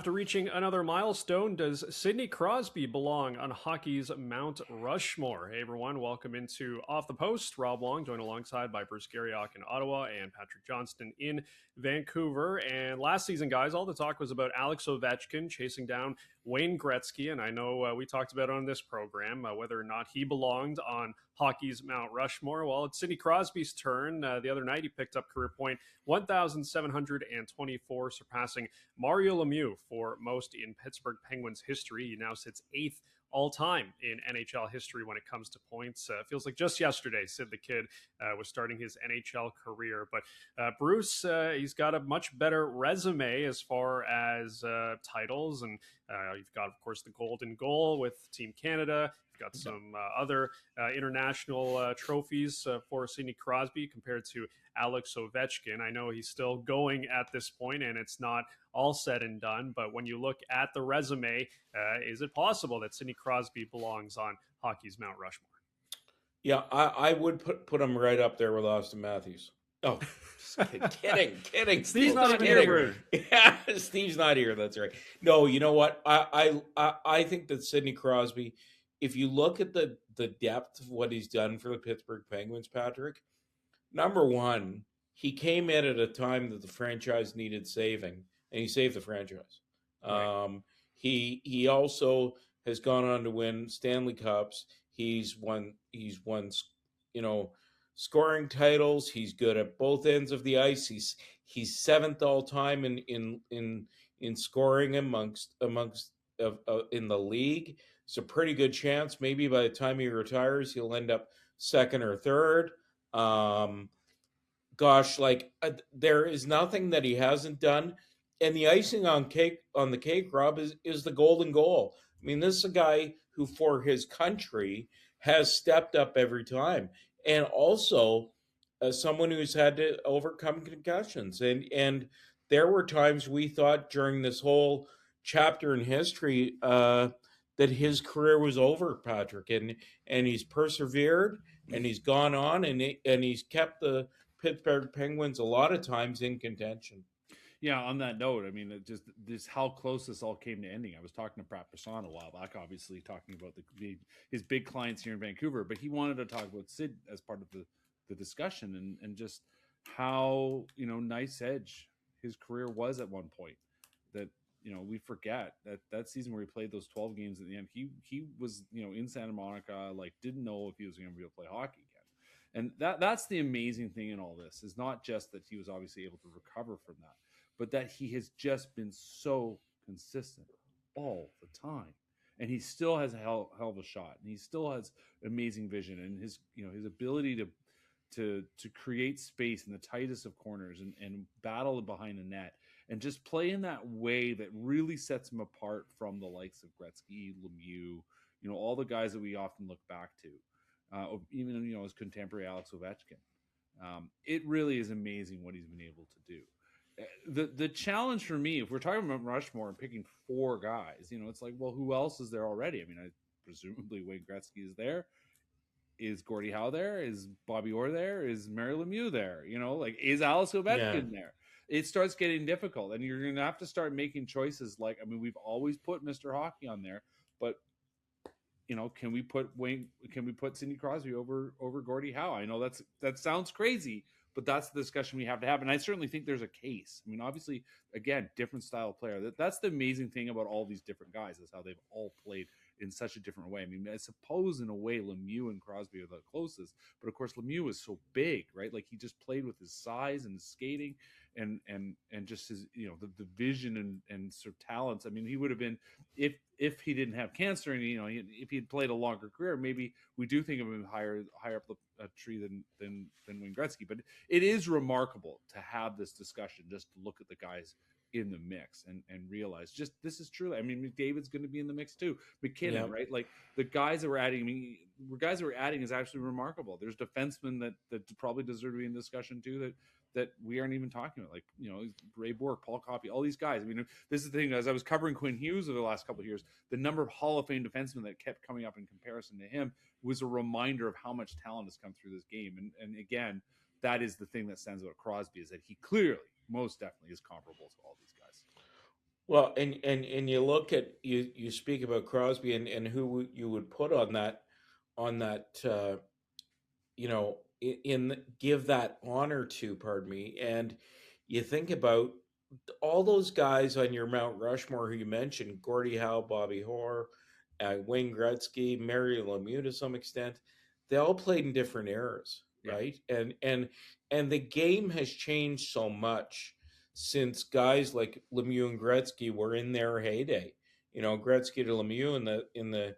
After reaching another milestone, does Sidney Crosby belong on hockey's Mount Rushmore? Hey everyone, welcome into Off the Post. Rob Wong, joined alongside by Bruce Garrioch in Ottawa and Patrick Johnston in Vancouver. And last season, guys, all the talk was about Alex Ovechkin chasing down Wayne Gretzky. And I know we talked about on this program whether or not he belonged on hockey's Mount Rushmore. Well, it's Sidney Crosby's turn. The other night, he picked up career point 1,724, surpassing Mario Lemieux for most in Pittsburgh Penguins history. He now sits 8th all-time in NHL history when it comes to points. Feels like just yesterday Sid the Kid was starting his NHL career. But Bruce, he's got a much better resume as far as titles. And you've got, of course, the Golden Goal with Team Canada. You've got some other international trophies for Sidney Crosby compared to Alex Ovechkin. I know he's still going at this point, and it's not all said and done. But when you look at the resume, is it possible that Sidney Crosby belongs on hockey's Mount Rushmore? Yeah, I would put him right up there with Austin Matthews. Oh, kidding. Steve's not even here. Yeah, Steve's not here. That's right. No, you know what? I think that Sidney Crosby, if you look at the depth of what he's done for the Pittsburgh Penguins, Patrick, number one, he came in at a time that the franchise needed saving, and he saved the franchise. Right. He also has gone on to win Stanley Cups. He's won, scoring titles. He's good at both ends of the ice. He's 7th all time in scoring amongst in the league. It's a pretty good chance. Maybe by the time he retires, he'll end up 2nd or 3rd. There is nothing that he hasn't done. And the icing on the cake, Rob, is the Golden Goal. I mean, this is a guy who, for his country, has stepped up every time. And also, someone who's had to overcome concussions. And there were times we thought during this whole chapter in history that his career was over, Patrick. And he's persevered, and he's gone on, and he's kept the Pittsburgh Penguins a lot of times in contention. Yeah, on that note, I mean, just how close this all came to ending. I was talking to Pat Brisson a while back, obviously talking about his big clients here in Vancouver, but he wanted to talk about Sid as part of the discussion and just how, nice edge his career was at one point. That, we forget that season where he played those 12 games at the end, he was, in Santa Monica, didn't know if he was going to be able to play hockey again. And that's the amazing thing in all this, is not just that he was obviously able to recover from that, but that he has just been so consistent all the time. And he still has a hell of a shot, and he still has amazing vision, and his ability to create space in the tightest of corners and battle behind the net and just play in that way that really sets him apart from the likes of Gretzky, Lemieux, all the guys that we often look back to, even his contemporary Alex Ovechkin. It really is amazing what he's been able to do. The challenge for me, if we're talking about Rushmore and picking 4 guys, it's like, well, who else is there already? I mean, presumably Wayne Gretzky is there. Is Gordie Howe there? Is Bobby Orr there? Is Mario Lemieux there? Is Alex Ovechkin there? It starts getting difficult, and you're going to have to start making choices. We've always put Mr. Hockey on there, but can we put Sidney Crosby over Gordie Howe? I know that sounds crazy, but that's the discussion we have to have. And I certainly think there's a case. I mean, obviously, again, different style of player. That's the amazing thing about all these different guys, is how they've all played in such a different way. I mean, I suppose in a way Lemieux and Crosby are the closest, but of course Lemieux was so big, right? He just played with his size and his skating and just his, the vision and sort of talents. I mean, he would have been, if he didn't have cancer and, if he had played a longer career, maybe we do think of him higher up the tree than Wayne Gretzky. But it is remarkable to have this discussion, just to look at the guys in the mix and realize just this is true. I mean, McDavid's going to be in the mix too. McKinnon, right? The guys that we're adding, is actually remarkable. There's defensemen that probably deserve to be in discussion too that we aren't even talking about, Ray Bourque, Paul Coffey, all these guys. I mean, this is the thing, as I was covering Quinn Hughes over the last couple of years, the number of Hall of Fame defensemen that kept coming up in comparison to him was a reminder of how much talent has come through this game. And again, that is the thing that stands out Crosby, is that he clearly, most definitely, is comparable to all these guys. Well, and you look at you speak about Crosby and who you would put on that you know give that honor to, pardon me, and you think about all those guys on your Mount Rushmore who you mentioned: Gordie Howe, Bobby Orr, Wayne Gretzky, Mario Lemieux to some extent. They all played in different eras, Yeah. right? And the game has changed so much since guys like Lemieux and Gretzky were in their heyday. Gretzky to Lemieux in the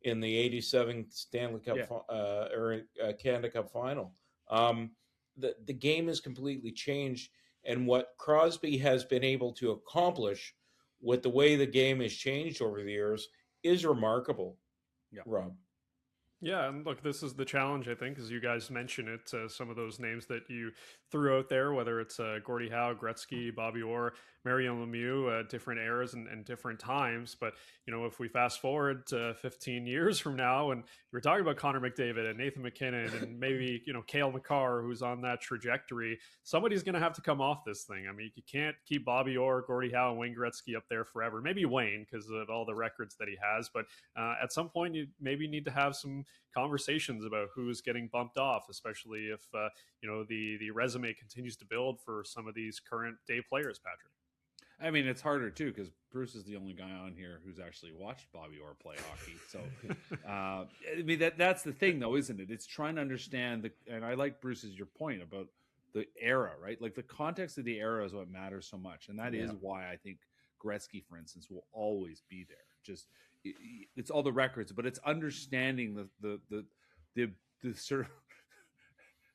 '87 Stanley Cup Yeah. or Canada Cup final. The game has completely changed, and what Crosby has been able to accomplish with the way the game has changed over the years is remarkable, Yeah. Rob. Yeah, and look, this is the challenge, I think, as you guys mention it. Some of those names that you threw out there, whether it's Gordie Howe, Gretzky, Bobby Orr, Mario Lemieux, different eras and different times. But, if we fast forward to 15 years from now, and we're talking about Connor McDavid and Nathan McKinnon and maybe, Cale Makar, who's on that trajectory, somebody's going to have to come off this thing. I mean, you can't keep Bobby Orr, Gordie Howe, and Wayne Gretzky up there forever. Maybe Wayne, because of all the records that he has. But at some point, you maybe need to have some conversations about who's getting bumped off, especially if the resume continues to build for some of these current day players. Patrick, I mean, it's harder too because Bruce is the only guy on here who's actually watched Bobby Orr play hockey. So, I mean, that's the thing, though, isn't it? It's trying to understand and I like Bruce's your point about the era, right? Like the context of the era is what matters so much, and that is why I think Gretzky, for instance, will always be there. Just it's all the records, but it's understanding the sort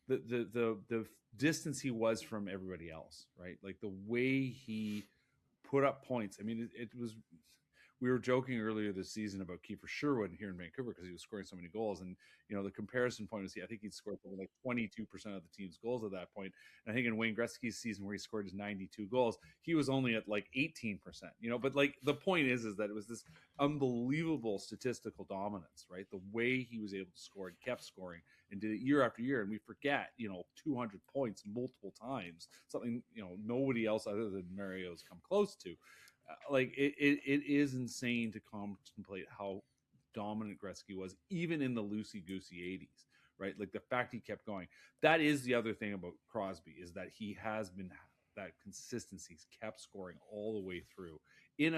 of the distance he was from everybody else, right? Like the way he put up points. I mean, it was. We were joking earlier this season about Kiefer Sherwood here in Vancouver because he was scoring so many goals, and the comparison point was I think he'd scored like 22% of the team's goals at that point. And I think in Wayne Gretzky's season where he scored his 92 goals, he was only at like 18%. But like the point is that it was this unbelievable statistical dominance, right? The way he was able to score and kept scoring and did it year after year, and we forget 200 points multiple times, something nobody else other than Mario's come close to. Like it is insane to contemplate how dominant Gretzky was, even in the loosey-goosey 80s, right? Like the fact he kept going. That is the other thing about Crosby, is that he has been that consistency. He's kept scoring all the way through in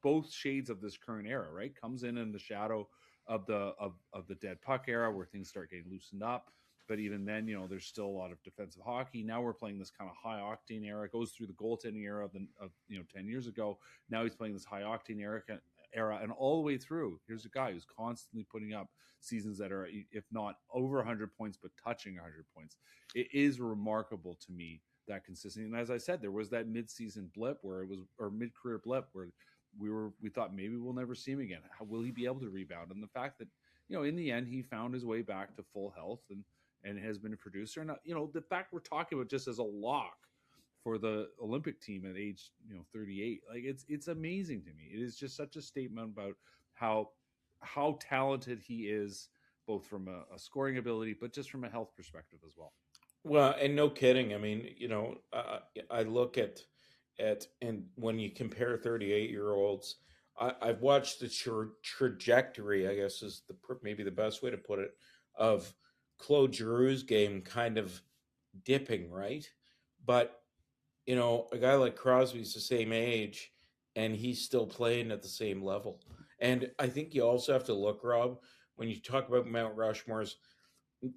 both shades of this current era, right? Comes in the shadow of the dead puck era where things start getting loosened up. But even then, there's still a lot of defensive hockey. Now we're playing this kind of high octane era. It goes through the goaltending era of 10 years ago. Now he's playing this high octane era, and all the way through, here's a guy who's constantly putting up seasons that are, if not over 100 points, but touching 100 points. It is remarkable to me, that consistency. And as I said, there was that mid-season blip or mid-career blip where we thought maybe we'll never see him again. How will he be able to rebound? And the fact that in the end he found his way back to full health and has been a producer. And the fact we're talking about just as a lock for the Olympic team at age 38, like it's amazing to me. It is just such a statement about how talented he is, both from a scoring ability, but just from a health perspective as well. Well, and no kidding. I mean, I look at and when you compare 38-year-olds, I've watched the trajectory, I guess is maybe the best way to put it, of Claude Giroux's game kind of dipping, right? But, a guy like Crosby's the same age and he's still playing at the same level. And I think you also have to look, Rob, when you talk about Mount Rushmore's,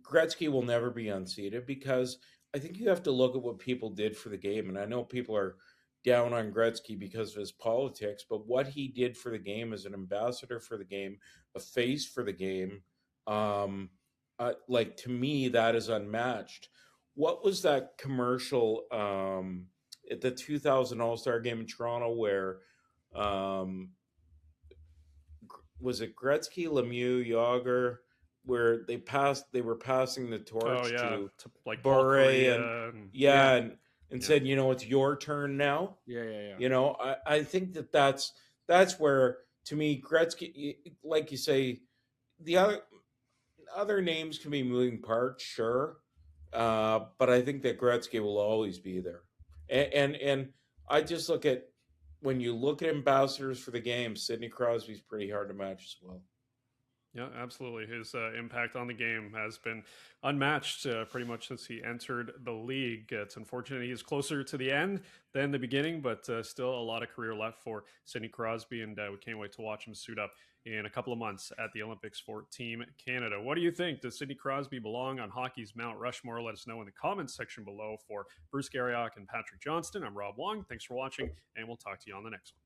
Gretzky will never be unseated because I think you have to look at what people did for the game. And I know people are down on Gretzky because of his politics, but what he did for the game as an ambassador for the game, a face for the game, to me, that is unmatched. What was that commercial at the 2000 All-Star game in Toronto where was it Gretzky, Lemieux, Yager, where they were passing the torch to like Bure and Yeah. said, it's your turn now. Yeah. I think that's where, to me, Gretzky, like you say, the other names can be moving parts, sure, but I think that Gretzky will always be there. And I just look at when you look at ambassadors for the game, Sidney Crosby's pretty hard to match as well. Yeah, absolutely. His impact on the game has been unmatched pretty much since he entered the league. It's unfortunate he's closer to the end than the beginning, but still a lot of career left for Sidney Crosby, and we can't wait to watch him suit up in a couple of months at the Olympics for Team Canada. What do you think? Does Sidney Crosby belong on hockey's Mount Rushmore? Let us know in the comments section below. For Bruce Garrioch and Patrick Johnston, I'm Rob Wong. Thanks for watching, and we'll talk to you on the next one.